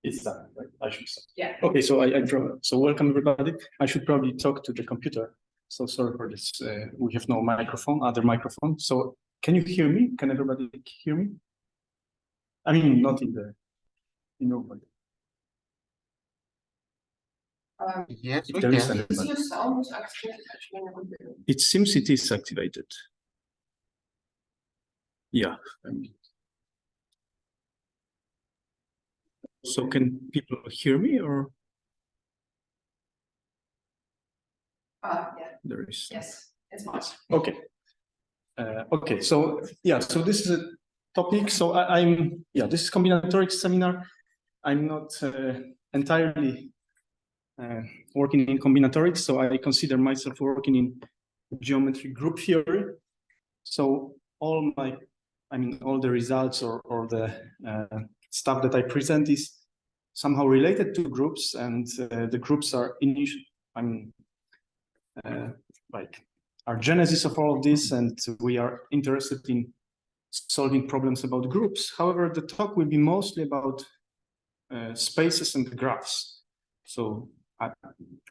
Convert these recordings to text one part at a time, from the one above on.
It's done, right? I should start. Yeah. Okay, so so welcome everybody. I should probably talk to the computer. So sorry for this. We have no microphone, other microphone. So can you hear me? Can everybody hear me? I mean, not in the, but Yes, we there is can. anybody. Is your sound activated actually on the computer? It seems it is activated. Yeah. So can people hear me or Yeah. there is? Yes, it's much. Okay. Okay. So yeah. So this is a topic. So this is combinatorics seminar. I'm not entirely working in combinatorics, so I consider myself working in geometry group theory. So all the results or the stuff that I present is somehow related to groups, and the groups are our genesis of all of this, and we are interested in solving problems about groups. However, the talk will be mostly about spaces and graphs. So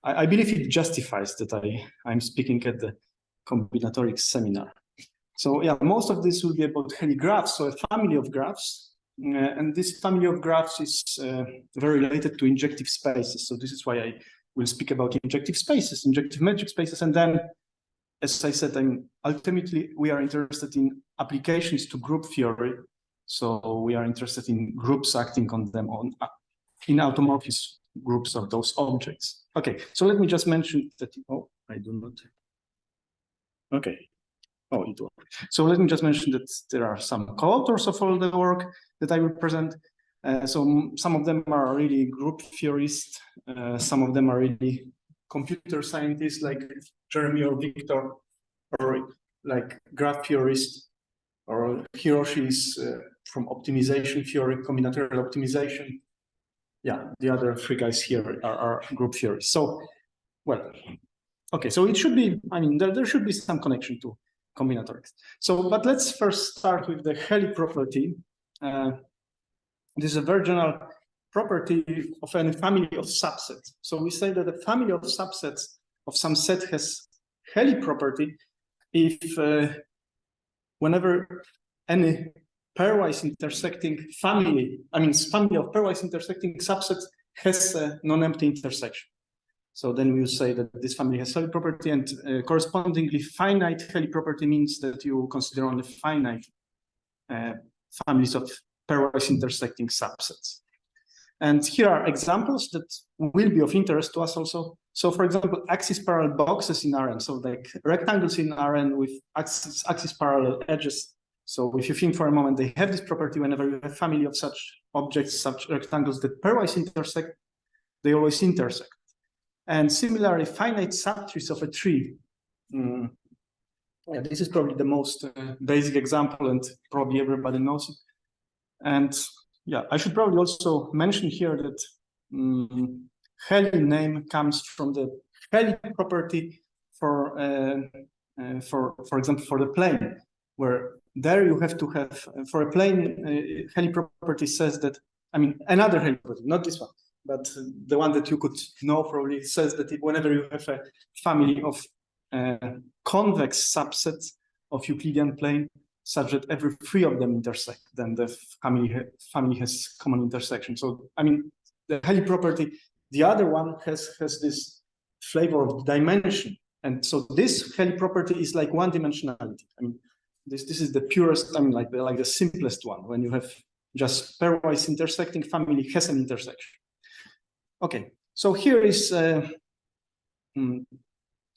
I believe it justifies that I'm speaking at the combinatorics seminar. So yeah, most of this will be about Helly graphs, so a family of graphs. And this family of graphs is very related to injective spaces. So this is why I will speak about injective spaces, injective metric spaces. And then, as I said, ultimately, we are interested in applications to group theory. So we are interested in groups acting on them in automorphism groups of those objects. Okay, so let me just mention that, I do not. Okay. Oh, it worked. So let me just mention that there are some co-authors of all the work that I will present. So some of them are really group theorists. Some of them are really computer scientists like Jeremy or Victor, or like graph theorists, or Hiroshi is from optimization theory, combinatorial optimization. Yeah, the other three guys here are group theorists. So, well, okay, so it should be, there should be some connection to combinatorics. So, but let's first start with the Helly property. This is a very general property of any family of subsets. So we say that a family of subsets of some set has Helly property if whenever any pairwise intersecting family of pairwise intersecting subsets has a non-empty intersection. So then we will say that this family has Helly property, and correspondingly finite Helly property means that you consider only finite families of pairwise intersecting subsets. And here are examples that will be of interest to us also. So for example, axis parallel boxes in Rn, so like rectangles in Rn with axis parallel edges. So if you think for a moment, they have this property whenever you have a family of such objects, such rectangles that pairwise intersect, they always intersect. And similarly, finite subtrees of a tree. Yeah, this is probably the most basic example, and probably everybody knows it. And yeah, I should probably also mention here that Helly name comes from the Helly property for example, for the plane, where there you have to have, for a plane, Helly property says that, another Helly property, not this one, but the one that you could know probably says that whenever you have a family of convex subsets of Euclidean plane, such that every three of them intersect, then the family has common intersection. So, the Helly property, the other one has this flavor of dimension. And so this Helly property is like one dimensionality. This is the purest, like the simplest one, when you have just pairwise intersecting family has an intersection. Okay, so here is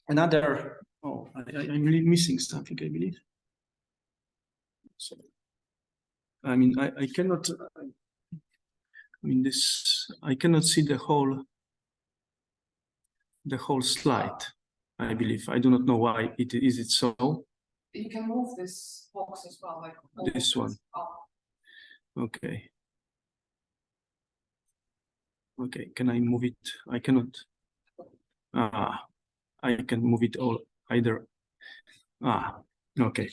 another, I'm really missing something, I believe. So, I cannot, I cannot see the whole slide, I believe. I do not know why is it so. You can move this box as well, like this one. Okay. Okay, can I move it? I cannot. I can move it all either. Okay.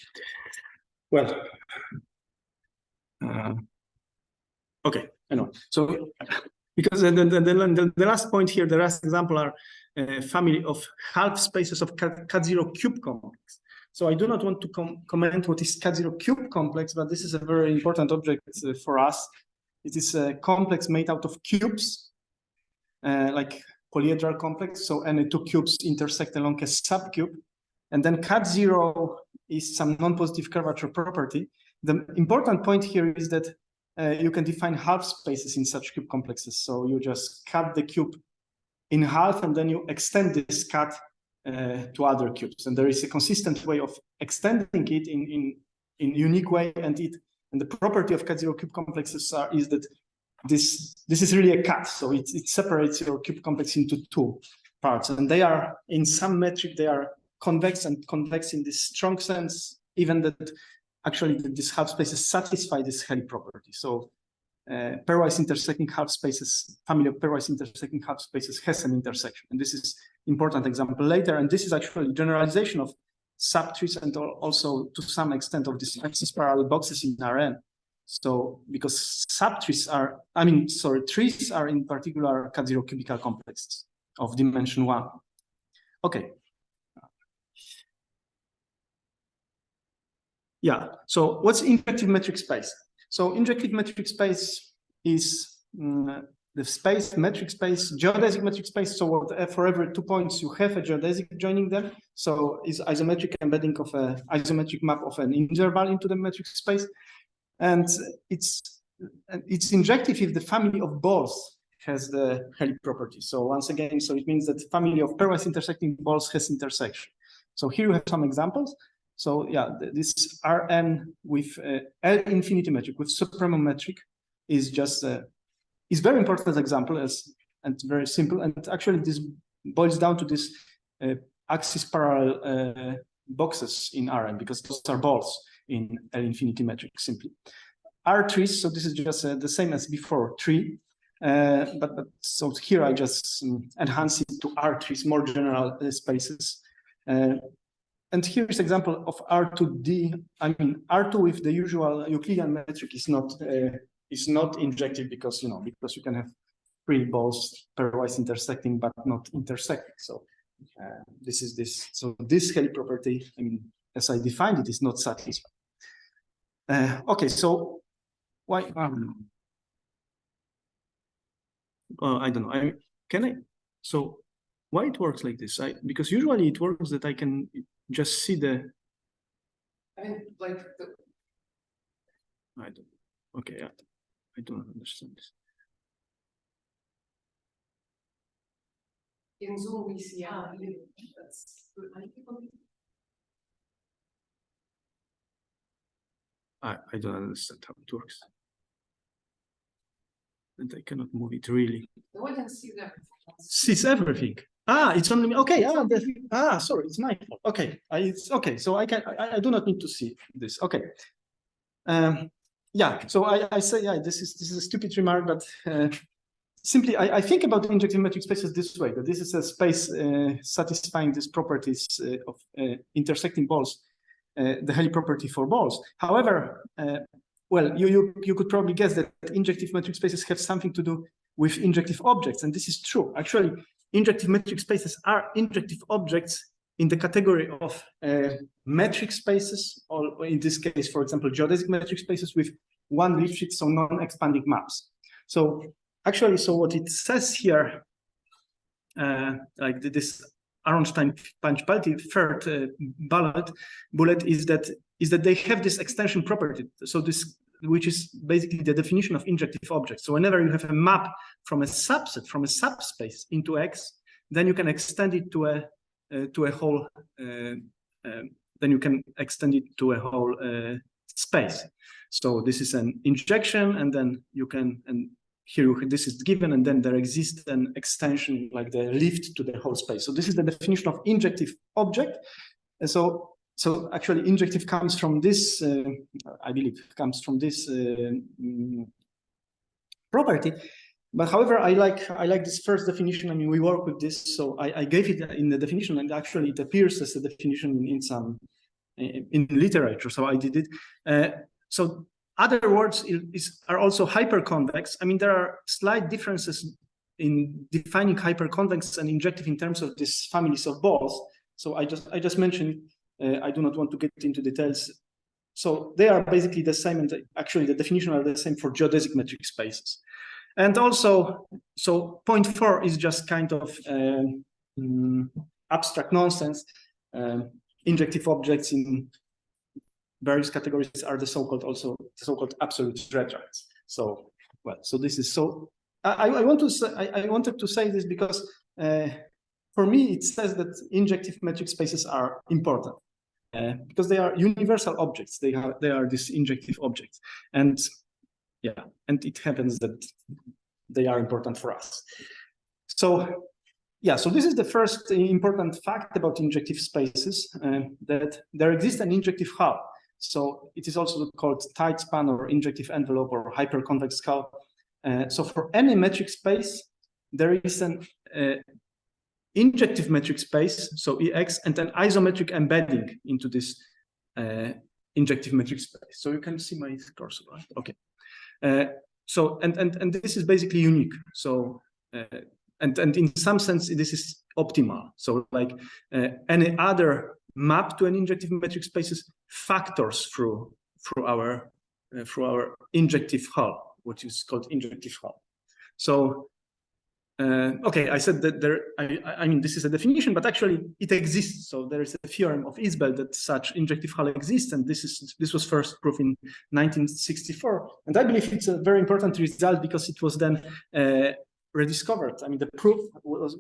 Well, okay, anyway, so because the last point here, the last example are a family of half spaces of cat0 cube complex. So I do not want to comment what is cat0 cube complex, but this is a very important object for us. It is a complex made out of cubes, like polyhedral complex. So any two cubes intersect along a subcube. And then cat0 is some non-positive curvature property. The important point here is that you can define half spaces in such cube complexes. So you just cut the cube in half, and then you extend this cut to other cubes. And there is a consistent way of extending it in unique way. And the property of cat0 cube complexes is that this is really a cut. So it separates your cube complex into two parts. And they are, in some metric, they are convex and convex in this strong sense, even that actually these half spaces satisfy this Helly property. So pairwise intersecting half spaces, family of pairwise intersecting half spaces has an intersection. And this is important example later. And this is actually generalization of subtrees and also to some extent of these axis parallel boxes in Rn. So because subtrees are, trees are in particular cat0 cubical complexes of dimension 1. Okay. Yeah, so what's injective metric space? So injective metric space is the space, metric space, geodesic metric space. So for every 2 points, you have a geodesic joining them. So is isometric embedding of an isometric map of an interval into the metric space. And it's injective if the family of balls has the Helly property. So once again, so it means that the family of pairwise intersecting balls has intersection. So here you have some examples. So yeah, this Rn with L infinity metric with supremum metric is just is very important example and very simple. And actually this boils down to this axis parallel boxes in Rn because those are balls in L infinity metric simply. R trees, so this is just the same as before tree. But so here I just enhance it to R trees, more general spaces. And here's example of R2D. I mean, R2 with the usual Euclidean metric is not injective because you can have three balls pairwise intersecting but not intersecting. So this is this. So this Helly property, I mean, as I defined it, is not satisfied. Okay, so why? I don't know. So why it works like this? Because usually it works that I can just see the. I mean, like the. I don't. Okay, I don't understand this. In Zoom we see that's good. I don't understand how it works. And I cannot move it really. The audience sees everything. Sees everything. It's only okay. Sorry, it's my fault. Okay, it's okay. So I do not need to see this. Okay. Yeah. So I say this is a stupid remark, but simply I think about the injective metric spaces this way: that this is a space satisfying these properties of intersecting balls, the Helly property for balls. However, well, you could probably guess that injective metric spaces have something to do with injective objects, and this is true. Actually, injective metric spaces are injective objects in the category of metric spaces, or in this case, for example, geodesic metric spaces with one Lifshitz, so non-expanding maps. So actually, so what it says here, like this Aronstein-Panchpalti third bullet is that they have this extension property. So this, which is basically the definition of injective objects. So whenever you have a map from a subset, from a subspace into X, then you can extend it to a whole. Then you can extend it to a whole space. So this is an injection, and then you can, and here this is given, and then there exists an extension like the lift to the whole space. So this is the definition of injective object. And so actually injective comes from this, I believe, comes from this property. But however, I like this first definition. I mean, we work with this, so I gave it in the definition, and actually it appears as a definition in some in literature, so I did it. So other words are also hyperconvex. I mean, there are slight differences in defining hyperconvex and injective in terms of these families of balls. So I just mentioned, I do not want to get into details. So they are basically the same, and actually the definition are the same for geodesic metric spaces. And also, so point 4 is just kind of abstract nonsense. Injective objects in various categories are the so-called absolute retards. So, well, so this is so. I wanted to say this because for me it says that injective metric spaces are important because they are universal objects. They are these injective objects, and yeah, and it happens that they are important for us. So yeah, so this is the first important fact about injective spaces, that there exists an injective hull. So it is also called tight span or injective envelope or hyperconvex hull. So for any metric space, there is an injective metric space, so EX, and an isometric embedding into this injective metric space. So you can see my cursor, right? Okay. So and this is basically unique. So and in some sense this is optimal. So like any other map to an injective metric spaces factors through our injective hull, which is called injective hull. So okay, I said that there. I mean, this is a definition, but actually it exists. So there is a theorem of Isbell that such injective hull exists, and this was first proved in 1964. And I believe it's a very important result because it was then rediscovered. I mean, the proof was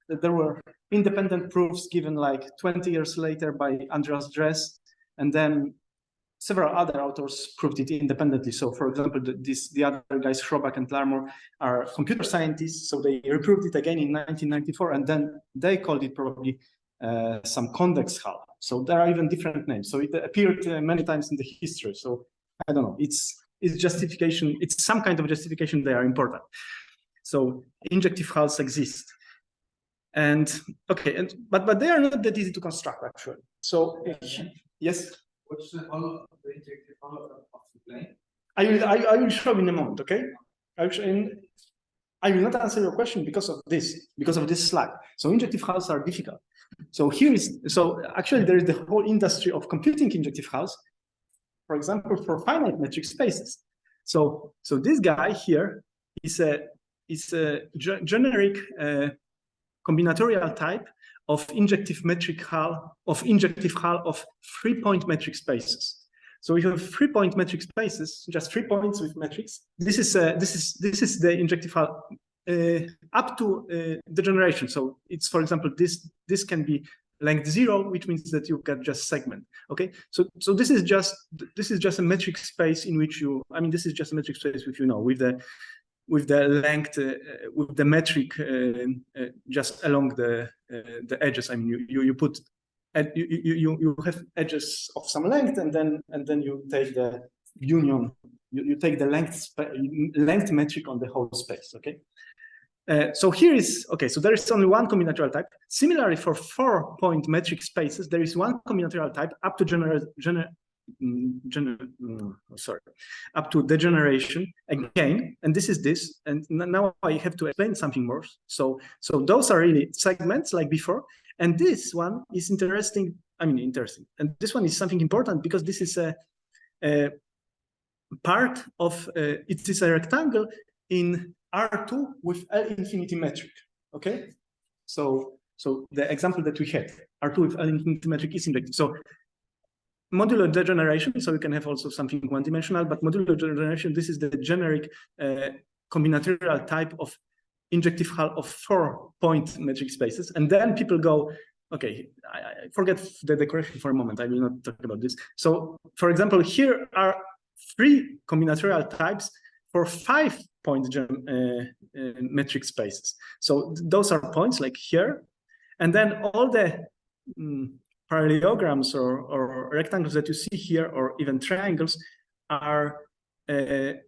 that there were independent proofs given like 20 years later by Andreas Dress, and then several other authors proved it independently. So, for example, the other guys, Schrobach and Larmor, are computer scientists. So they reproved it again in 1994, and then they called it probably some convex hull. So there are even different names. So it appeared many times in the history. So I don't know. It's justification. It's some kind of justification. They are important. So injective hulls exist, and okay, but they are not that easy to construct actually. So yes. What's the hull, the injective hull of the plane? I will show in a moment, okay? I will not answer your question because of this slide. So injective hulls are difficult. So actually there is the whole industry of computing injective hulls, for example, for finite metric spaces. So this guy here is a generic combinatorial type of injective metric hull of 3-point metric spaces. So we have 3-point metric spaces, just 3 points with metrics. This is the injective hull up to degeneration. So it's, for example, this can be length 0, which means that you get just segment. Okay, so this is just a metric space in which this is just a metric space with the length, with the metric just along the edges. I mean, you put you have edges of some length, and then you take the union. You take the length metric on the whole space. Okay. So here is okay. So there is only one combinatorial type. Similarly, for 4-point metric spaces, there is one combinatorial type up to up to degeneration again, and this is this, and now I have to explain something more. So those are really segments like before, and this one is interesting. Interesting, and this one is something important because this is a part of it is a rectangle in R2 with L infinity metric. Okay, so the example that we had, R2 with L infinity metric is injective. So modular degeneration, so you can have also something one-dimensional, but modular degeneration, this is the generic combinatorial type of injective hull of 4-point metric spaces. And then people go, okay, I forget the decoration for a moment. I will not talk about this. So, for example, here are 3 combinatorial types for 5-point metric spaces. So those are points like here, and then all the parallelograms or rectangles that you see here, or even triangles, are the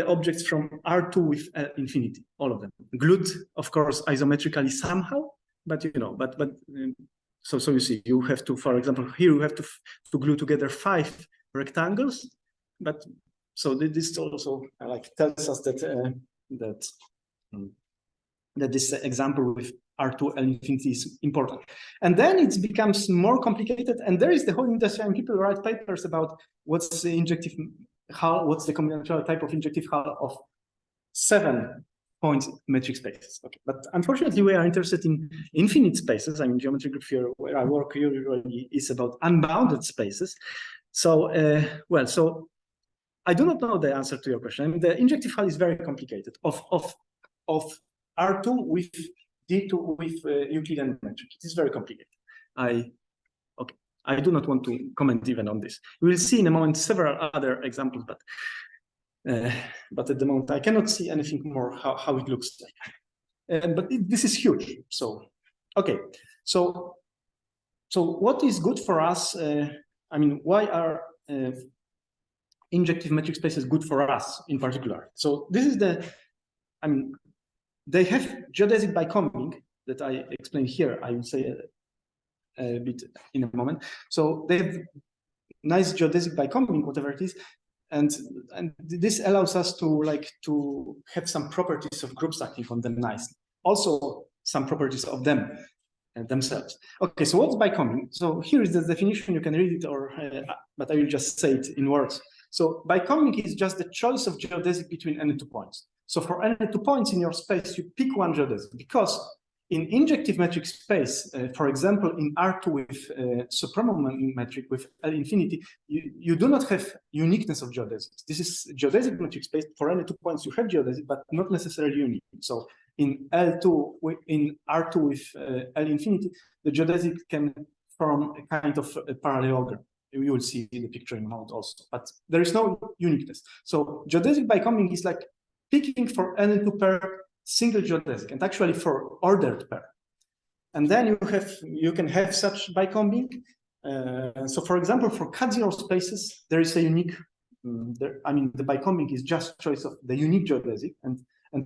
objects from R2 with infinity, all of them. Glued, of course, isometrically somehow, but So you see, you have to, for example, here you have to glue together 5 rectangles, but so this also like tells us that that this example with R2 L infinity is important. And then it becomes more complicated, and there is the whole industry, and people write papers about what's the injective hull, what's the combinatorial type of injective hull of 7-point metric spaces. Okay, but unfortunately, we are interested in infinite spaces. I mean, geometry group theory, where I work usually, is about unbounded spaces. So, well, so I do not know the answer to your question. I mean, the injective hull is very complicated. Of R2 with D2 with Euclidean metric. It is very complicated. I do not want to comment even on this. We will see in a moment several other examples, but at the moment I cannot see anything more how it looks like. But this is huge. So okay. So what is good for us? I mean, why are injective metric spaces good for us in particular? So this is I mean, they have geodesic bicombing that I explained here. I will say a bit in a moment. So they have nice geodesic bicombing, whatever it is, and this allows us to have some properties of groups acting on them nicely. Also, some properties of them themselves. Okay, so what's bicombing? So here is the definition. You can read it, but I will just say it in words. So bicombing is just the choice of geodesic between any 2 points. So for any 2 points in your space, you pick one geodesic, because in injective metric space, for example, in R2 with supremum metric with L infinity, you do not have uniqueness of geodesics. This is geodesic metric space. For any 2 points, you have geodesic, but not necessarily unique. So in R2 with L infinity, the geodesic can form a kind of a parallelogram. You will see the picture in a moment also, but there is no uniqueness. So geodesic bicombing is like picking for any 2 pair single geodesic, and actually for ordered pair. And then you can have such bicombing. So for example, for cut-zero spaces, there is a unique, I mean, the bicombing is just choice of the unique geodesic, and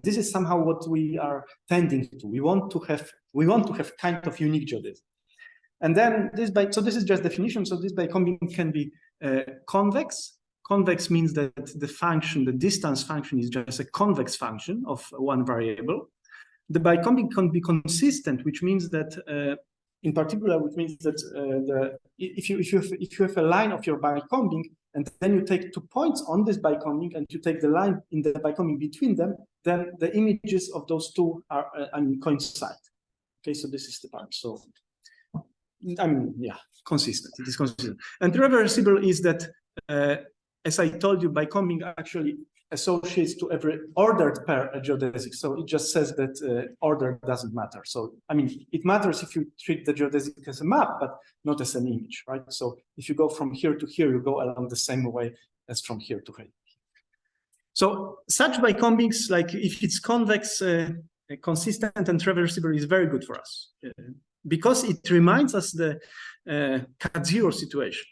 this is somehow what we are tending to. We want to have kind of unique geodesic. And then so this is just definition. So this bicombing can be convex. Convex means that the distance function is just a convex function of one variable. The bicombing can be consistent, which means that, in particular, which means that if you have a line of your bicombing, and then you take 2 points on this bicombing, and you take the line in the bicombing between them, then the images of those 2 are coincide. Okay, so this is the part. So I mean, yeah, consistent. It is consistent. And reversible is that, as I told you, bicombing actually associates to every ordered pair a geodesic. So it just says that order doesn't matter. So, I mean, it matters if you treat the geodesic as a map, but not as an image, right? So if you go from here to here, you go along the same way as from here to here. So such bicombings, like if it's convex, consistent and reversible, is very good for us. Because it reminds us the cut-zero situation.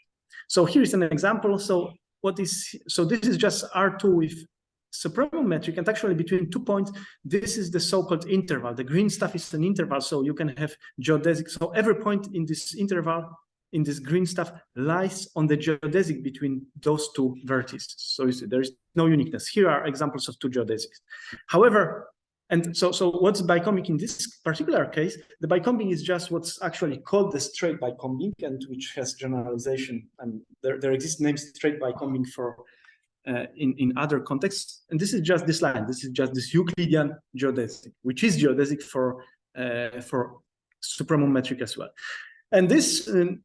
So here is an example. So this is just R2 with supremum metric, and actually between 2 points, this is the so-called interval. The green stuff is an interval, so you can have geodesic. So every point in this interval, in this green stuff, lies on the geodesic between those 2 vertices. So you see, there is no uniqueness. Here are examples of 2 geodesics. However, and so what's bicombing in this particular case? The bicombing is just what's actually called the straight bicombing, and which has generalization. And there exists named straight bicombing for in other contexts. And this is just this line. This is just this Euclidean geodesic, which is geodesic for supremum metric as well. And this and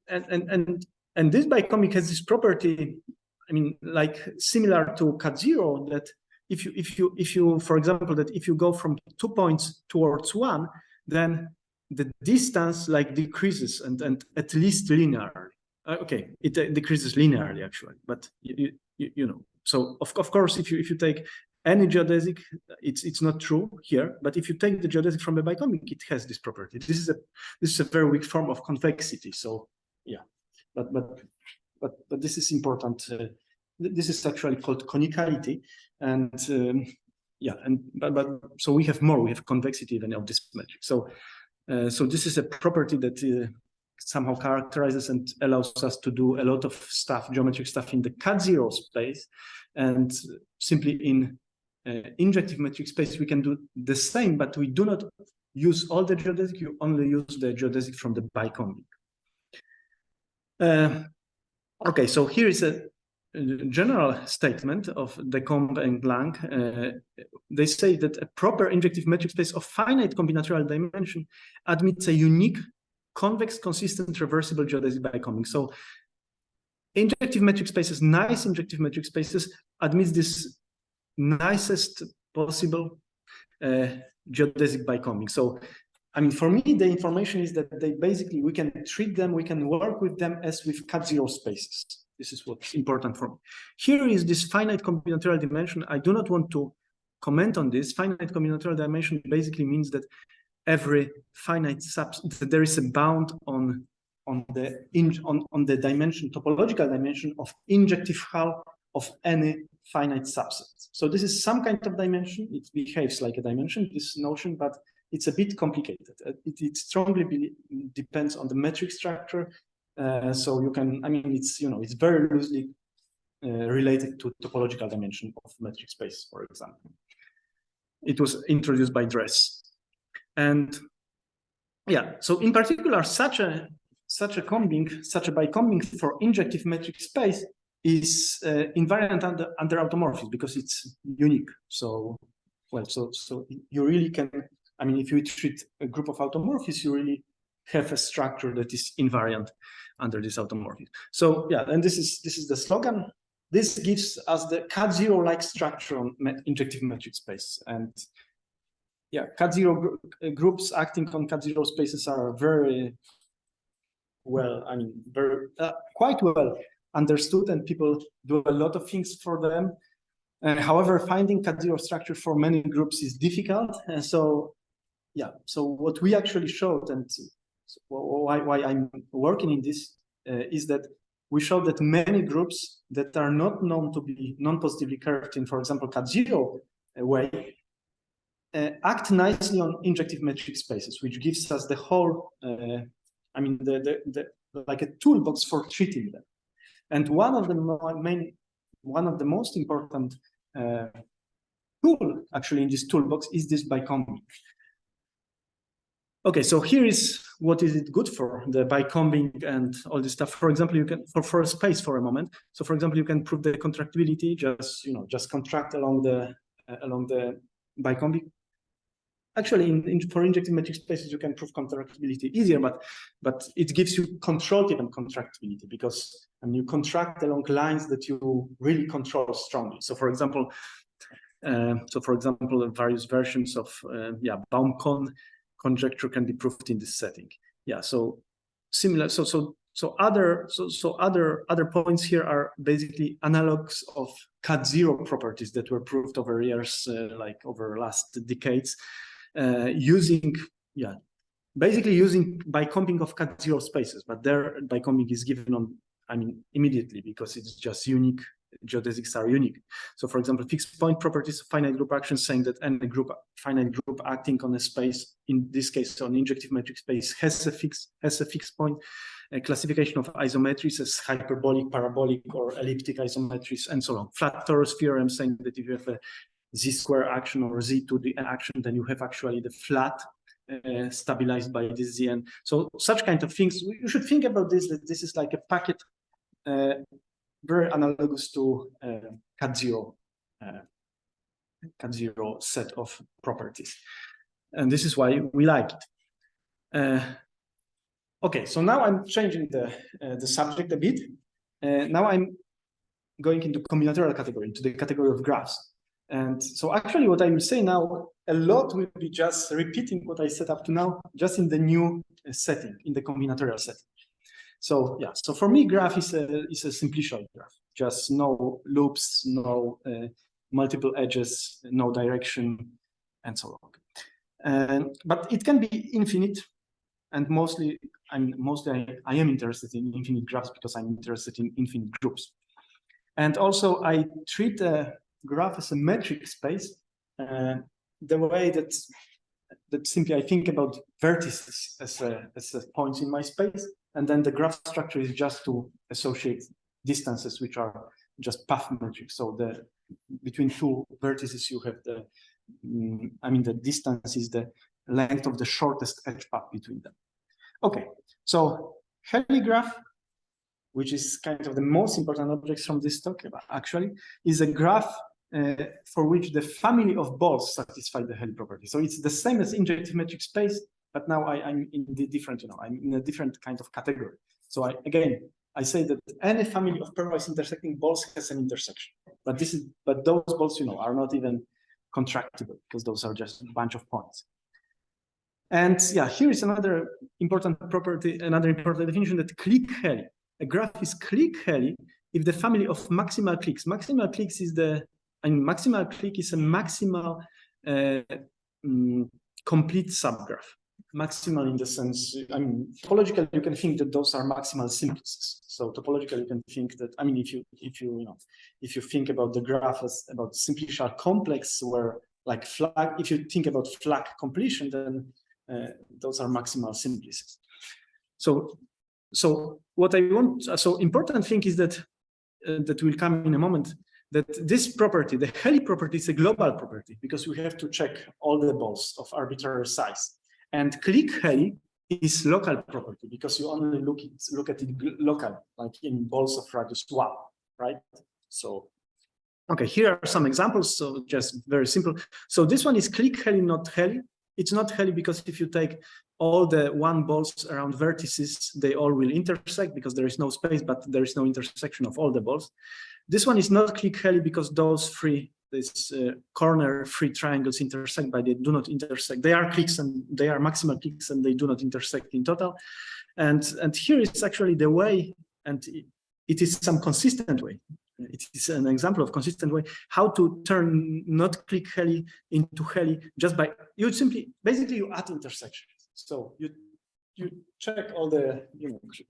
this bicombing has this property. I mean, like similar to cut-zero, that if you, for example, that if you go from 2 points towards 1, then the distance decreases and at least linearly. Okay, it decreases linearly actually, but you know. So of course, if you take any geodesic, it's not true here. But if you take the geodesic from the bicombing, it has this property. This is a very weak form of convexity. So yeah, but this is important. This is actually called conicality, and yeah, but so we have convexity even of this metric. So this is a property that somehow characterizes and allows us to do a lot of stuff, geometric stuff in the cat-zero space. And simply in injective metric space, we can do the same, but we do not use all the geodesic, you only use the geodesic from the bicombing. Okay, so here is a general statement of Decombe and Lang. They say that a proper injective metric space of finite combinatorial dimension admits a unique, convex, consistent, reversible geodesic bicombing. So injective metric spaces, nice injective metric spaces, admits this nicest possible geodesic bicombing. So, I mean, for me, the information is that they basically, we can treat them, we can work with them as with cat-zero spaces. This is what's important for me. Here is this finite combinatorial dimension. I do not want to comment on this. Finite combinatorial dimension basically means that every finite there is a bound on the dimension, topological dimension of injective hull of any finite subset. So this is some kind of dimension. It behaves like a dimension, this notion, but it's a bit complicated. It strongly depends on the metric structure. So you can, I mean, it's, you know, it's very loosely related to topological dimension of metric space, for example. It was introduced by Dress. And yeah, so in particular, such a bicombing for injective metric space is invariant under automorphism because it's unique. So, well, so you really can, I mean, if you treat a group of automorphisms, you really have a structure that is invariant under this automorphism. So yeah, and this is the slogan. This gives us the cat-zero-like structure on injective metric space. And yeah, cat-zero groups acting on cat-zero spaces are very well, I mean, very quite well understood, and people do a lot of things for them. However, finding cat-zero structure for many groups is difficult. So yeah, so what we actually showed, and why I'm working in this, is that we showed that many groups that are not known to be non-positively curved in, for example, cat-zero way, act nicely on injective metric spaces, which gives us the whole, I mean, like a toolbox for treating them. And one of the most important tool actually in this toolbox is this bicombing. Okay, so here is what is it good for, the bicombing and all this stuff. For example, you can for a space for a moment. So for example, you can prove the contractibility, just contract along the bicombing. Actually, for injective metric spaces, you can prove contractibility easier, but it gives you control-given contractibility because you contract along lines that you really control strongly. So for example, various versions of Baum-Kohn conjecture can be proved in this setting. Yeah, so similar. So other points here are basically analogs of cat-zero properties that were proved over years, like over last decades, basically using bicombing of cat-zero spaces. But there, bicombing is given on, I mean, immediately because it's just unique. Geodesics are unique. So for example, fixed point properties of finite group actions saying that any finite group acting on a space, in this case on injective metric space, has a fixed point. A classification of isometries as hyperbolic, parabolic, or elliptic isometries, and so on. Flat torus theorem saying that if you have a z-square action or z2d action, then you have actually the flat stabilized by this zn. So such kind of things, you should think about this, that this is like a packet very analogous to cat-zero set of properties. And this is why we like it. Okay, so now I'm changing the subject a bit. Now I'm going into combinatorial category, into the category of graphs. And so actually what I will say now, a lot will be just repeating what I set up to now, just in the new setting, in the combinatorial setting. So yeah, so for me, graph is a simplicial graph, just no loops, no multiple edges, no direction, and so on. But it can be infinite, and mostly I am interested in infinite graphs because I'm interested in infinite groups. And also I treat a graph as a metric space the way that that simply I think about vertices as a points in my space, and then the graph structure is just to associate distances which are just path metric. So the between two vertices you have the I mean the distance is the length of the shortest edge path between them. Okay, so Helly graph, which is kind of the most important objects from this talk actually, is a graph for which the family of balls satisfy the Helly property. So it's the same as injective metric space, but now I'm in the different, I'm in a different kind of category. So I say that any family of pairwise intersecting balls has an intersection, but those balls, are not even contractible because those are just a bunch of points. And yeah, here is another important property, another important definition, that clique Helly. A graph is clique Helly if the family of maximal cliques. Maximal cliques is maximal clique is a maximal complete subgraph. Maximal in the sense, topologically you can think that those are maximal simplices. So topologically you can think that, if you think about the graph as about simplicial complex, where like flag, if you think about flag completion, then those are maximal simplices. So what I want, so important thing is that that will come in a moment, that this property, the Helly property, is a global property because we have to check all the balls of arbitrary size. And clique Helly is local property because you only look at it local, like in balls of radius 1, right? So, okay, here are some examples. So just very simple. So this one is clique Helly, not Helly. It's not Helly because if you take all the 1 balls around vertices, they all will intersect because there is no space, but there is no intersection of all the balls. This one is not clique Helly because those corner 3 triangles intersect, but they do not intersect. They are cliques and they are maximal cliques and they do not intersect in total. And here is actually the way, and it is some consistent way. It is an example of consistent way how to turn not clique Helly into Helly just by basically you add intersections. So you check all the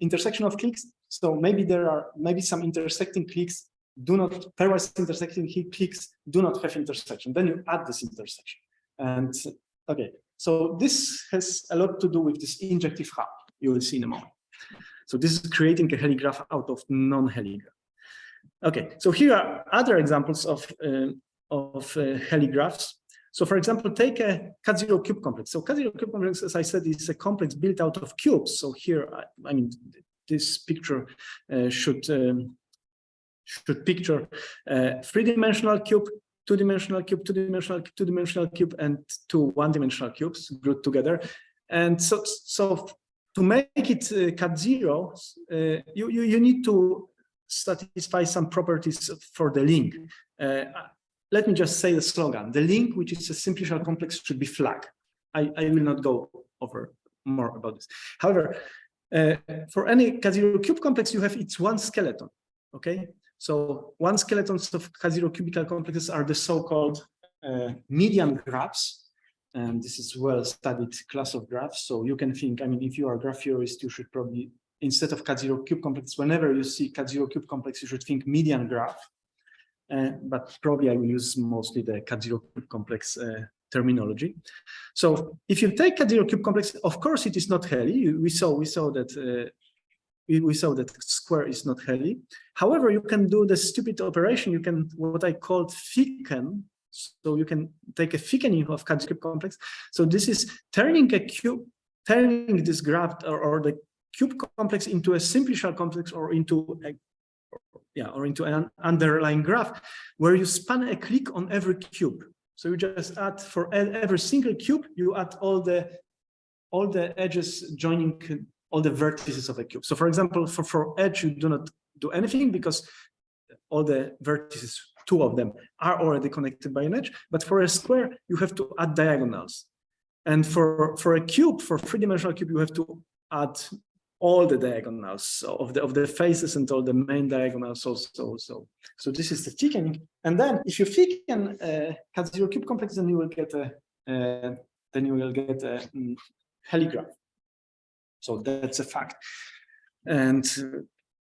intersection of cliques. So maybe there are some intersecting cliques do not pairwise intersecting cliques do not have intersection. Then you add this intersection. And okay, so this has a lot to do with this injective hub you will see in a moment. So this is creating a Helly graph out of non-Helly graph. Okay, so here are other examples of Helly graphs. So for example, take a K0 cube complex. So K0 cube complex, as I said, is a complex built out of cubes. So here, this picture should picture 3-dimensional cube, 2-dimensional cube, 2-dimensional, 2-dimensional cube, and 2 1-dimensional cubes grouped together. And so to make it K0, you need to satisfy some properties for the link. Let me just say the slogan. The link, which is a simplicial complex, should be flag. I will not go over more about this. However, for any K0 cube complex, you have its one skeleton, okay? So one skeletons of K0 cubical complexes are the so-called median graphs. And this is well-studied class of graphs. So you can think, if you are a graph theorist, you should probably, instead of K0 cube complex, whenever you see K0 cube complex, you should think median graph. But probably I will use mostly the K0 cube complex terminology. So if you take K0 cube complex, of course it is not Helly. We saw that square is not Helly. However, you can do the stupid operation. You can what I call thicken. So you can take a thickening of K0 cube complex. So this is turning this graph or the cube complex into a simplicial complex or into an underlying graph where you span a clique on every cube. So you just add for every single cube, you add all the edges joining all the vertices of a cube. So for example, for edge, you do not do anything because all the vertices, 2 of them, are already connected by an edge. But for a square, you have to add diagonals. And for a cube, for 3-dimensional cube, you have to add all the diagonals of the faces and all the main diagonals also. So this is the thickening. And then if you thicken K0 cube complex, then you will get a Helly graph. So that's a fact. And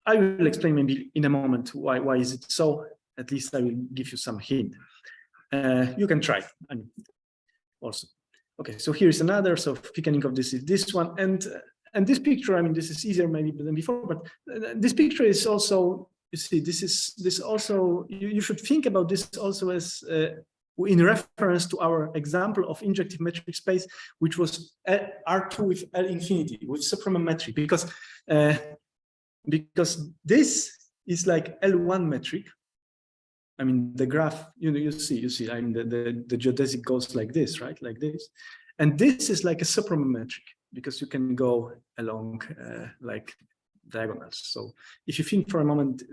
I will explain maybe in a moment why is it so. At least I will give you some hint. You can try also. okay, so here's another. So thickening of this is this one, and this picture. I mean, this is easier maybe than before, but this picture is also, you see, this also. You should think about this also as in reference to our example of injective metric space, which was R2 with L infinity with suprametric, because this is like L1 metric. I mean, the graph, you see, I mean, the geodesic goes like this, right? Like this. And this is like a suprametric because you can go along like diagonals. So if you think for a moment,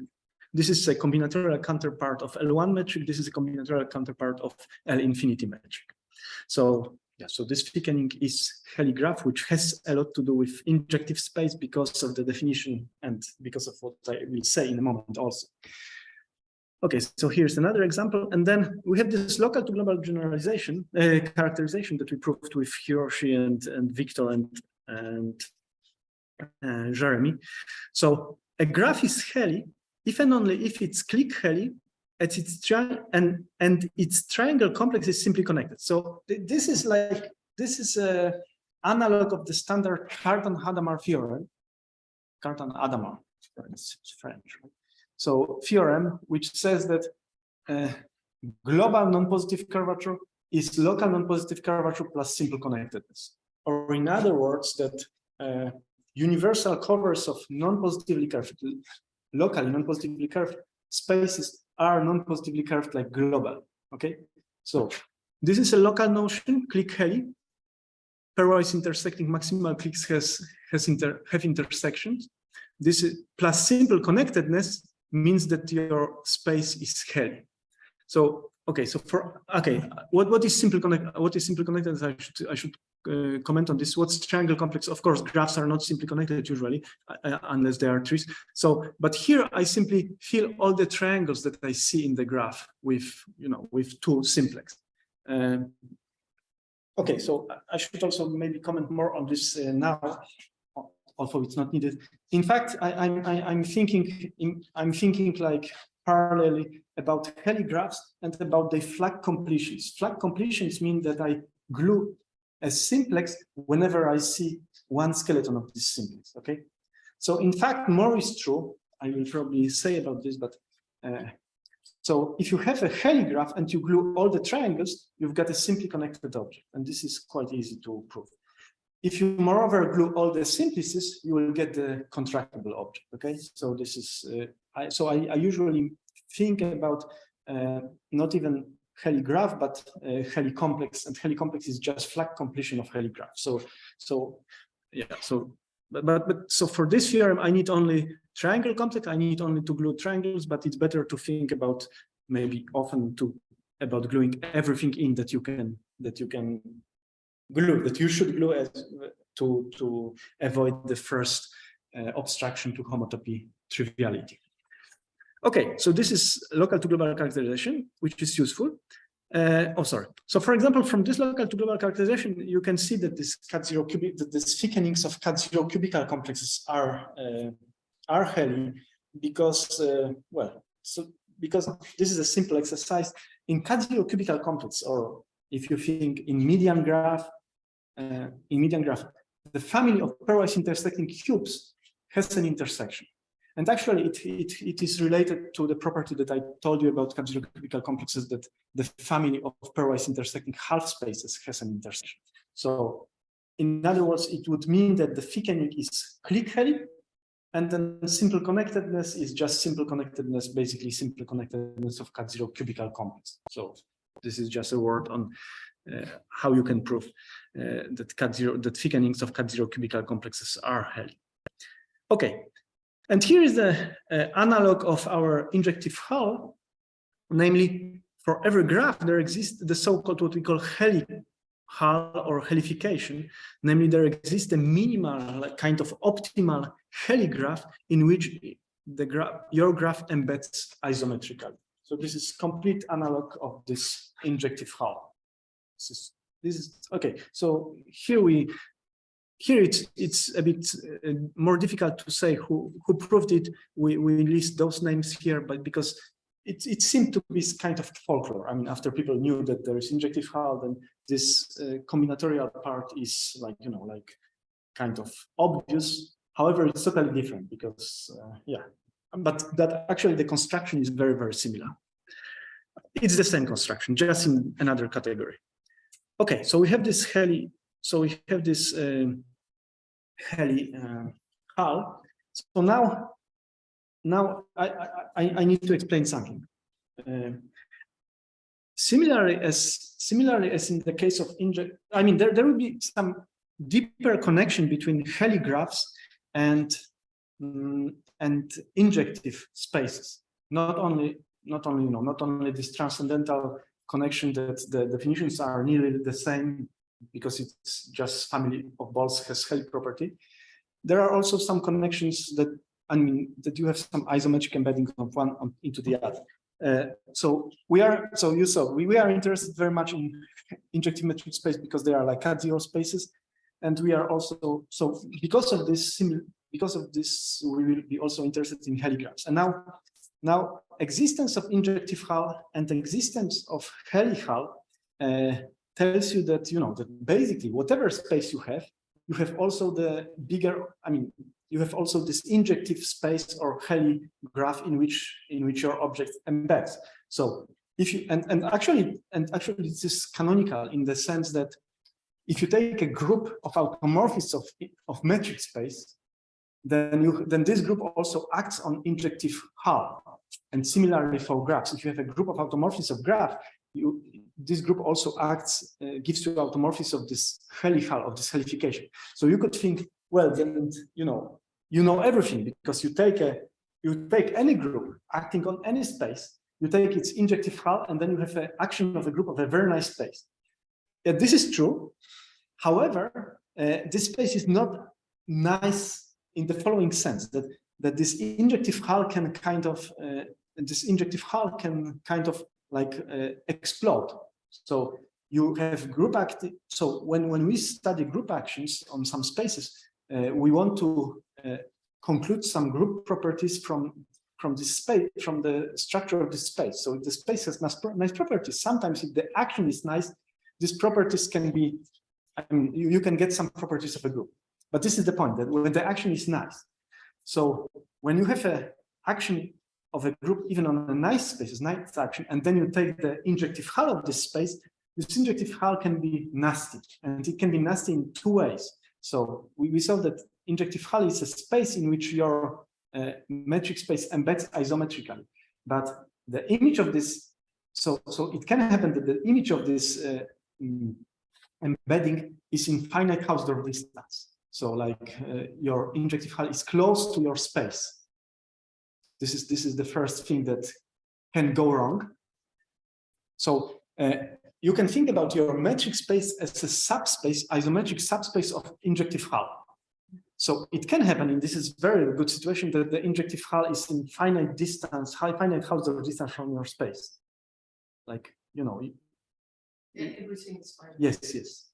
this is a combinatorial counterpart of L1 metric. This is a combinatorial counterpart of L infinity metric. So yeah, so this thickening is Helly graph, which has a lot to do with injective space because of the definition and because of what I will say in a moment also. Okay, so here's another example, and then we have this local to global generalization characterization that we proved with Hiroshi and Victor and Jeremy. So a graph is Helly if and only if it's click Helly at its and its triangle complex is simply connected. So this is a analog of the standard Cartan-Hadamard theorem. Cartan-Hadamard, it's French, right? So theorem, which says that global non-positive curvature is local non-positive curvature plus simple connectedness. Or in other words, that universal covers of non-positively curved, locally non-positively curved spaces are non-positively curved like global, okay? So this is a local notion, click Helly. Pairwise intersecting maximal clicks have intersections. This is plus simple connectedness means that your space is Helly. So okay, so what is simple connectedness? I should comment on this. What's triangle complex? Of course, graphs are not simply connected usually, unless they are trees. So, but here I simply fill all the triangles that I see in the graph with two simplex. Okay, so I should also maybe comment more on this now, although it's not needed. In fact, I'm thinking like parallelly about Helly graphs and about the flag completions. Flag completions mean that I glue a simplex whenever I see one skeleton of this simplex. Okay, so in fact, more is true. I will probably say about this, but so if you have a Helly graph and you glue all the triangles, you've got a simply connected object, and this is quite easy to prove. If you moreover glue all the simplices, you will get the contractible object. Okay, so this is I usually think about not even Helly graph, but Helly complex, and Helly complex is just flag completion of Helly graph. So for this theorem, I need only triangle complex. I need only to glue triangles, but it's better to think about maybe often about gluing everything in that you can glue, that you should glue as to avoid the first obstruction to homotopy triviality. Okay, so this is local to global characterization, which is useful. So for example, from this local to global characterization, you can see that this cat0 cubic, that these thickenings of cat0 cubical complexes are Helly because because this is a simple exercise in cat0 cubical complex, or if you think in median graph, the family of pairwise intersecting cubes has an intersection. And actually, it is related to the property that I told you about cat0 cubical complexes, that the family of pairwise intersecting half spaces has an intersection. So, in other words, it would mean that the thickening is click Helly, and then simple connectedness is just simple connectedness, basically simple connectedness of cat0 cubical complex. So, this is just a word on how you can prove that thickenings of cat0 cubical complexes are Helly. Okay. And here is the analog of our injective hull, namely, for every graph, there exists the so-called what we call Helly hull or hellification, namely, there exists a minimal, kind of optimal Helly graph in which your graph embeds isometrically. So this is complete analog of this injective hull. This is okay. So here it's a bit more difficult to say who proved it. We list those names here, but because it seemed to be kind of folklore. I mean, after people knew that there is injective hull, then this combinatorial part is like, you know, like kind of obvious. However, it's totally different because, yeah, but that actually the construction is very, very similar. It's the same construction, just in another category. Okay, so we have this Helly. So we have this Helly hull. So now I need to explain something. Similarly as in the case of inject, I mean there will be some deeper connection between Helly graphs and injective spaces. Not only this transcendental connection that the definitions are nearly the same because it's just family of balls has Helly property. There are also some connections that, I mean, that you have some isometric embedding of one into the other. So we are interested very much in injective metric space because they are like cat-zero spaces, and we are also because of this we will be also interested in Helly graphs. And now existence of injective hull and existence of Helly hull tells you that that basically whatever space you have also the bigger, I mean, you have also this injective space or Helly graph in which your object embeds. So if you and actually this is canonical in the sense that if you take a group of automorphisms of metric space, then this group also acts on injective hull. And similarly for graphs, if you have a group of automorphisms of graph, this group also acts, gives you automorphisms of this Helly hull, of this hellification. So you could think, well, then you know everything because you take any group acting on any space, you take its injective hull, and then you have an action of a group of a very nice space. Yeah, this is true. However, this space is not nice in the following sense that this injective hull can kind of like explode. So you have group acting. So when we study group actions on some spaces, we want to conclude some group properties from this space, from the structure of this space. So if the space has nice properties, sometimes if the action is nice, these properties can be, I mean, you can get some properties of a group. But this is the point, that when the action is nice. So when you have an action of a group, even on a nice space, nice action, and then you take the injective hull of this space, this injective hull can be nasty. And it can be nasty in two ways. So we saw that injective hull is a space in which your metric space embeds isometrically. But the image of this, so it can happen that the image of this embedding is in finite Hausdorff distance. So like your injective hull is close to your space. This is the first thing that can go wrong. So you can think about your metric space as a subspace, isometric subspace of injective hull. So it can happen, and this is very good situation, that the injective hull is in finite distance, finite Hausdorff distance from your space. Like, everything is fine. Yes,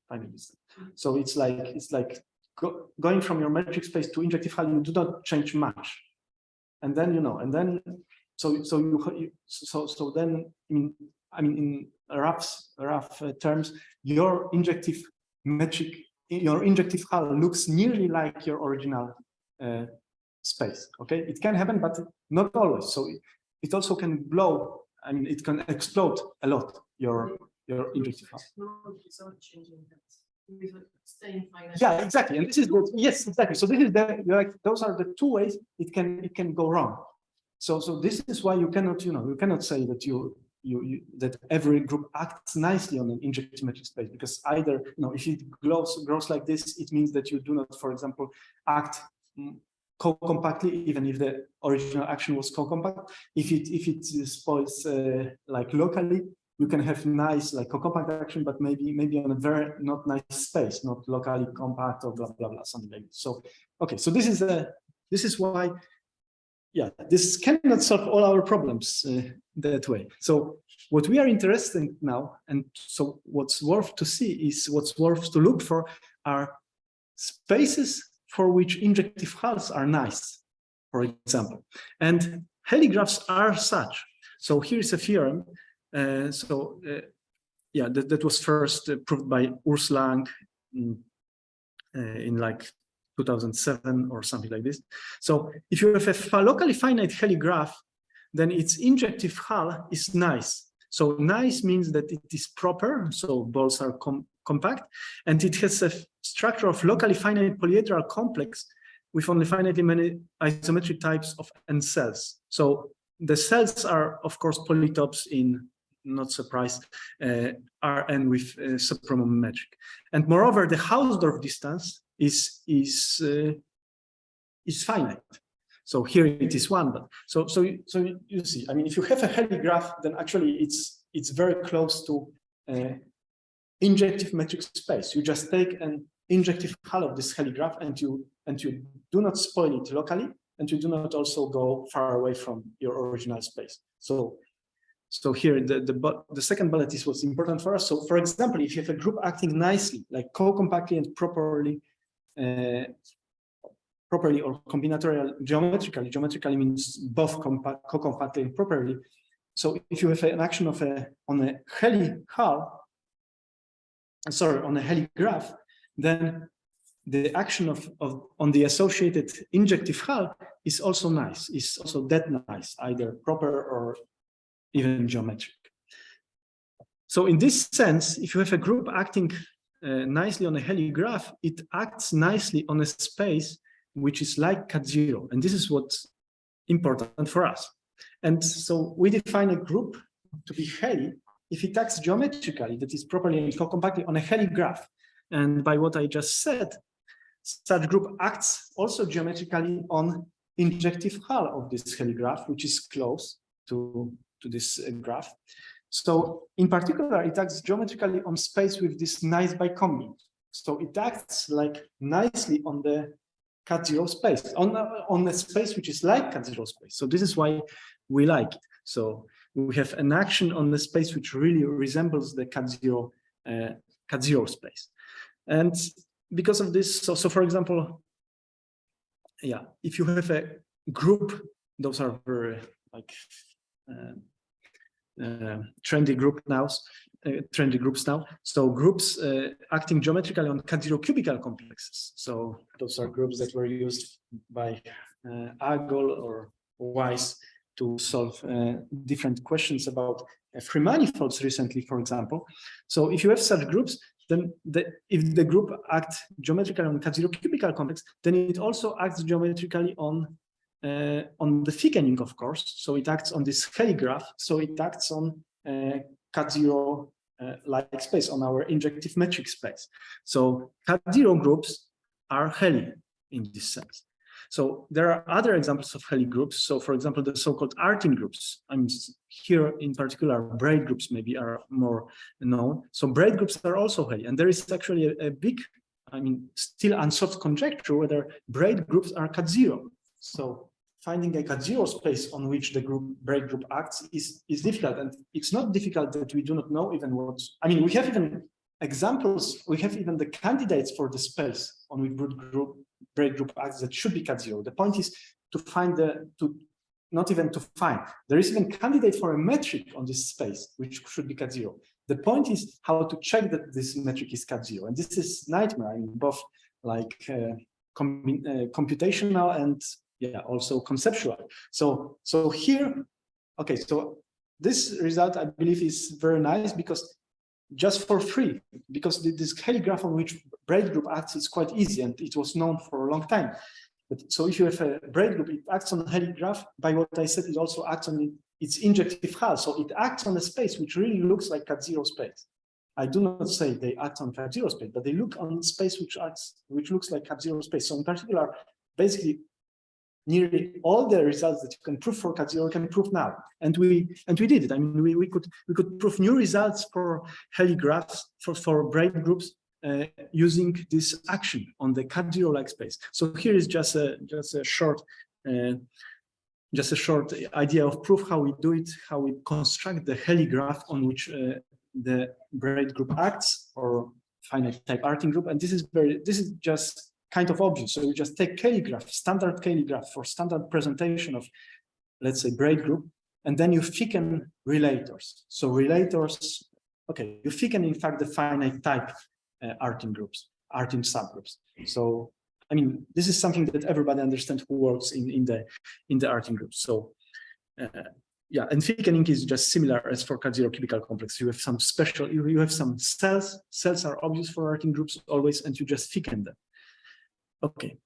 finite distance. So it's like going from your metric space to injective hull, you do not change much. And then, so then, in rough terms, your injective hull looks nearly like your original space. Okay, it can happen, but not always. So it also can blow. I mean, it can explode a lot. Your injective hull. Without changing that. Staying finite. Yeah, exactly. And this is what, yes, exactly. So this is those are the two ways it can go wrong. So this is why you cannot, you cannot say that that every group acts nicely on an injective metric space, because either, if it grows like this, it means that you do not, for example, act co-compactly, even if the original action was co-compact. If it spoils like locally, you can have nice like co-compact action, but maybe on a very not nice space, not locally compact or blah blah blah, something like this. So okay, so this is why, yeah, this cannot solve all our problems that way. So what we are interested in now, and so what's worth to see is what's worth to look for are spaces for which injective hulls are nice, for example. And Helly graphs are such. So here is a theorem. Yeah, that was first proved by Urs Lang in like 2007 or something like this. So if you have a locally finite Helly graph, then its injective hull is nice. So nice means that it is proper, so balls are compact, and it has a structure of locally finite polyhedral complex with only finitely many isometric types of n cells. So the cells are, of course, polytopes in, not surprised, Rn with subpromum metric. And moreover, the Hausdorff distance is finite. So here it is 1, but so you see, I mean, if you have a Helly graph, then actually it's very close to injective metric space. You just take an injective hull of this Helly graph and you do not spoil it locally, and you do not also go far away from your original space. So here the second bullet is what's important for us. So for example, if you have a group acting nicely, like co-compactly and properly or combinatorial geometrically means both co-compactly and properly. So if you have an action of on a Helly hull, sorry, on a Helly graph, then the action on the associated injective hull is also nice, is also that nice, either proper or even geometric. So in this sense, if you have a group acting nicely on a Helly graph, it acts nicely on a space which is like cat0, and this is what's important for us. And so we define a group to be Helly if it acts geometrically, that is properly and co-compactly on a Helly graph. And by what I just said, such group acts also geometrically on injective hull of this Helly graph, which is close to this graph. So in particular, it acts geometrically on space with this nice bicombi. So it acts like nicely on the cat0 space, on a space which is like cat0 space. So this is why we like it. So we have an action on the space which really resembles the cat0 space. And because of this, so for example, yeah, if you have a group, those are very like trendy groups now. So groups acting geometrically on cat0 cubical complexes. So those are groups that were used by Agol or Weiss to solve different questions about free manifolds recently, for example. So if you have such groups, then if the group acts geometrically on cat0 cubical complex, then it also acts geometrically on the thickening, of course. So it acts on this Helly graph. So it acts on cat0 like space, on our injective metric space. So cat0 groups are Helly in this sense. So there are other examples of Helly groups. So for example, the so-called Artin groups. I mean, here in particular, braid groups maybe are more known. So braid groups are also Helly. And there is actually a big, I mean, still unsolved conjecture whether braid groups are cat0. So finding a cat0 space on which the braid group acts is difficult. And it's not difficult that we do not know even what, I mean, we have even examples, we have even the candidates for the space on which braid group acts that should be cat0. The point is to find not even to find, there is even candidate for a metric on this space, which should be cat0. The point is how to check that this metric is cat0. And this is nightmare, I mean, both like computational and yeah, also conceptual. So here, okay, so this result I believe is very nice because just for free, because this Helly graph on which braid group acts is quite easy and it was known for a long time. But so if you have a braid group, it acts on a Helly graph. By what I said, it also acts on its injective hull. So it acts on a space which really looks like cat0 space. I do not say they act on cat0 space, but they look on space which looks like cat0 space. So in particular, basically, nearly all the results that you can prove for cat0 can prove now, and we did it. I mean, we could prove new results for Helly graphs for braid groups using this action on the cat0 like space. So here is just a short idea of proof how we do it, how we construct the Helly graph on which the braid group acts, or finite type Artin group, and this is just kind of obvious. So we just take Helly graph, standard Helly graph for standard presentation of, let's say, braid group, and then you thicken relators. So relators, okay, you thicken in fact the finite type Artin groups, Artin subgroups. So I mean, this is something that everybody understands who works in the Artin groups. So yeah, and thickening is just similar as for Cat0 cubical complex. You have some special, you have some cells. Cells are obvious for Artin groups always, and you just thicken them. Okay.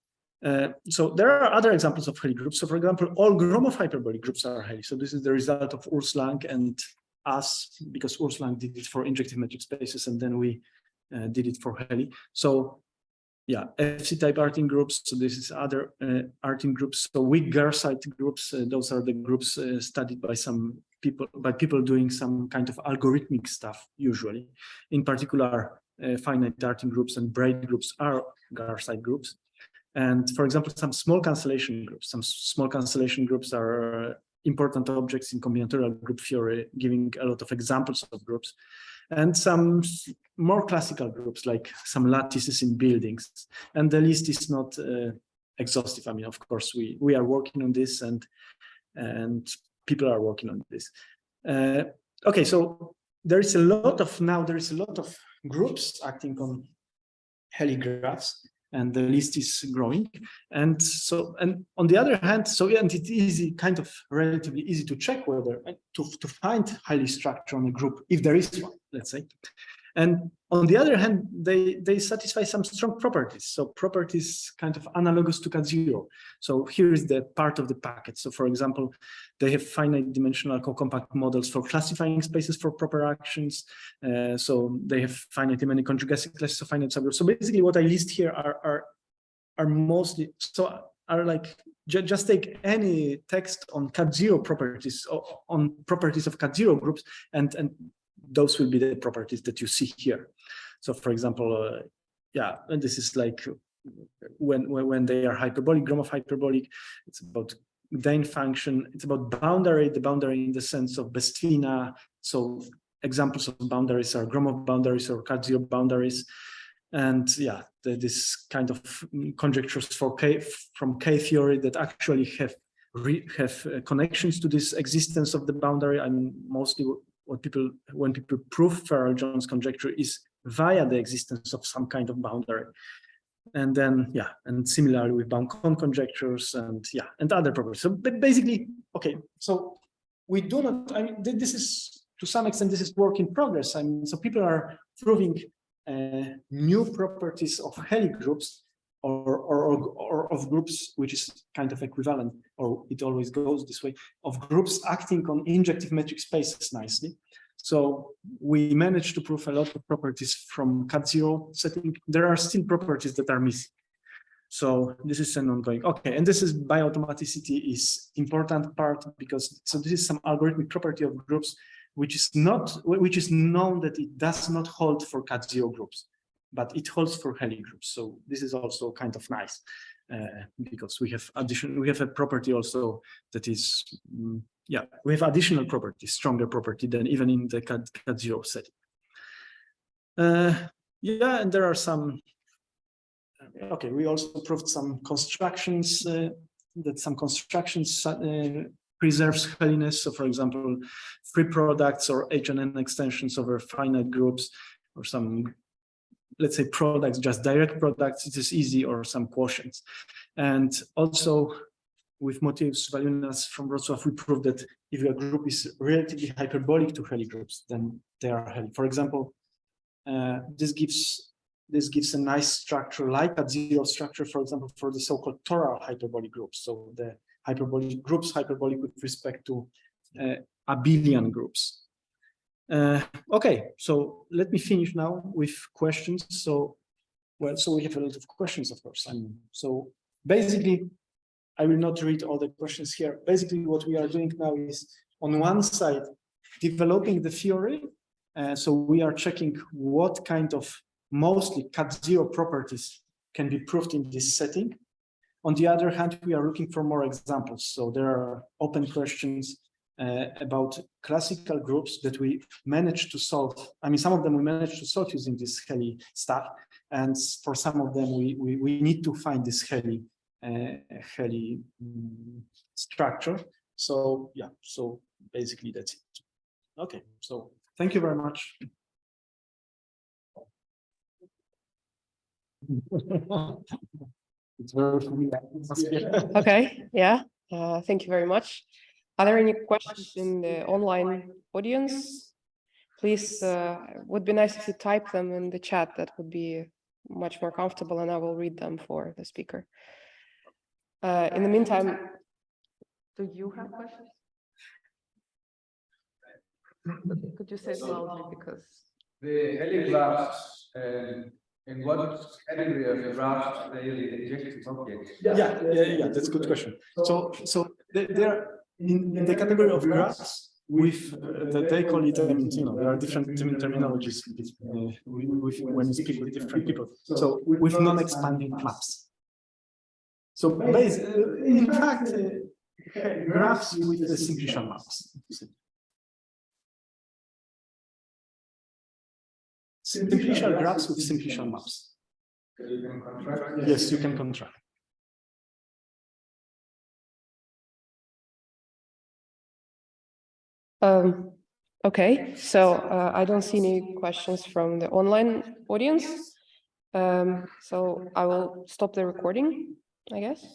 So there are other examples of Helly groups. So for example, all Gromov hyperbolic groups are Helly. So this is the result of Urs Lang and us, because Urs Lang did it for injective metric spaces, and then we did it for Helly. So yeah, FC type Artin groups. So this is other Artin groups. So weak Garside groups. Those are the groups studied by some people, by people doing some kind of algorithmic stuff usually. In particular, finite Artin groups and braid groups are Garside groups. And for example, some small cancellation groups. Some small cancellation groups are important objects in combinatorial group theory, giving a lot of examples of groups. And some more classical groups, like some lattices in buildings. And the list is not exhaustive. I mean, of course, we are working on this, and people are working on this. Okay, so there is a lot of groups acting on Helly graphs, and the list is growing. And so, and on the other hand, so yeah, and it is kind of relatively easy to check whether to find Helly structure on a group, if there is one, let's say. And on the other hand, they satisfy some strong properties. So properties kind of analogous to Cat0. So here is the part of the packet. So for example, they have finite dimensional co-compact models for classifying spaces for proper actions. So they have finitely many conjugacy classes of finite subgroups. So basically what I list here are mostly, so are like, just take any text on Cat0 properties, on properties of Cat0 groups, and those will be the properties that you see here. So for example, yeah, and this is like when they are hyperbolic, Gromov hyperbolic, it's about Dane function, it's about boundary, the boundary in the sense of Bestina. So examples of boundaries are Gromov boundaries or Cat0 boundaries. And yeah, this kind of conjectures for from K theory that actually have connections to this existence of the boundary. I mean, mostly when people prove Farrell-Jones conjecture is via the existence of some kind of boundary. And then, yeah, and similarly with bound-con conjectures and yeah, and other properties. So but basically, okay, so we do not, I mean, this is, to some extent, this is work in progress. I mean, so people are proving new properties of Helly groups or of groups, which is kind of equivalent, or it always goes this way, of groups acting on injective metric spaces nicely. So we managed to prove a lot of properties from Cat0 setting. There are still properties that are missing. So this is an ongoing, okay, and this is biautomaticity is important part, because so this is some algorithmic property of groups which is known that it does not hold for Cat0 groups, but it holds for Helly groups. So this is also kind of nice because we have a property also that is, yeah, we have additional property, stronger property than even in the Cat0 setting. Yeah, and there are some, okay, we also proved some constructions, that some constructions preserves Helliness. So for example, free products or H&N extensions over finite groups, or some, let's say, products, just direct products, it is easy, or some quotients. And also with motifs Valiunas from Wrocław, we proved that if your group is relatively hyperbolic to Helly groups, then they are Helly. For example, this gives a nice structure like a zero structure, for example, for the so-called toral hyperbolic groups. So the hyperbolic groups, hyperbolic with respect to abelian groups. Okay, so let me finish now with questions. So, well, so we have a lot of questions, of course. So basically, I will not read all the questions here. Basically, what we are doing now is, on one side, developing the theory. So we are checking what kind of mostly Cat0 properties can be proved in this setting. On the other hand, we are looking for more examples. So there are open questions about classical groups that we managed to solve. I mean, some of them we managed to solve using this Helly stuff. And for some of them, we need to find this Helly structure. So yeah, so basically that's it. Okay, so thank you very much. It's very familiar. Okay, yeah, thank you very much. Are there any questions in the online audience? Please, would be nice if you type them in the chat. That would be much more comfortable, and I will read them for the speaker. In the meantime, do you have questions? Could you say it loudly, because The Helly graphs, in what category of graphs are they the injective objects? Yeah, that's a good question. So they're in the category of graphs with that they call it, there are different terminologies when you speak with different people. So with non-expanding flaps. So in fact, graphs with the simplicial maps. Simplicial graphs with simplicial maps. So you can contract. Yes, you can contract. Okay, so I don't see any questions from the online audience. So I will stop the recording, I guess.